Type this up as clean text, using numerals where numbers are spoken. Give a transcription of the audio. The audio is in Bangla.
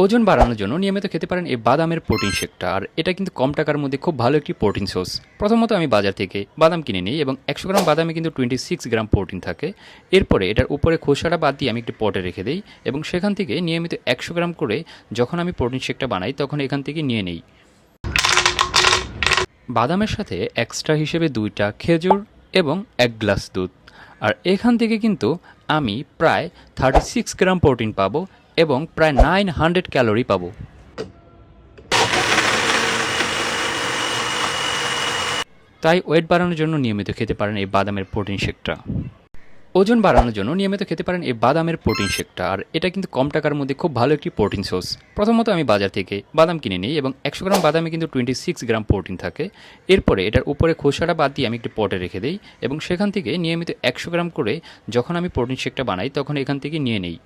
ওজন বাড়ানোর জন্য নিয়মিত খেতে পারেন এই বাদামের প্রোটিন শেকটা। আর এটা কিন্তু কম টাকার মধ্যে খুব ভালো একটি প্রোটিন সোর্স। প্রথমত আমি বাজার থেকে বাদাম কিনে নিই এবং 100 গ্রাম বাদামে কিন্তু 26 গ্রাম প্রোটিন থাকে। এরপরে এটার উপরে খোসাটা বাদ দিয়ে আমি একটি পটে রেখে দিই এবং সেখান থেকে নিয়মিত 100 গ্রাম করে যখন আমি প্রোটিন শেকটা বানাই তখন এখান থেকে নিয়ে নেই। বাদামের সাথে এক্সট্রা হিসেবে 2টা খেজুর এবং 1 গ্লাস দুধ। আর এখান থেকে কিন্তু আমি প্রায় 36 গ্রাম প্রোটিন পাবো এবং প্রায় 900 ক্যালোরি পাবো। তাই ওয়েট বাড়ানোর জন্য নিয়মিত খেতে পারেন এই বাদামের প্রোটিন শেকটা। ওজন বাড়ানোর জন্য নিয়মিত খেতে পারেন এই বাদামের প্রোটিন শেকটা। আর এটা কিন্তু কম টাকার মধ্যে খুব ভালো একটি প্রোটিন সোর্স। প্রথমত আমি বাজার থেকে বাদাম কিনে নিই এবং 100 গ্রাম বাদামে কিন্তু 26 গ্রাম প্রোটিন থাকে। এরপরে এটার উপরে খোসাটা বাদ দিয়ে আমি একটি পটে রেখে দিই এবং সেখান থেকে নিয়মিত 100 গ্রাম করে যখন আমি প্রোটিন শেকটা বানাই তখন এখান থেকে নিয়ে নেই।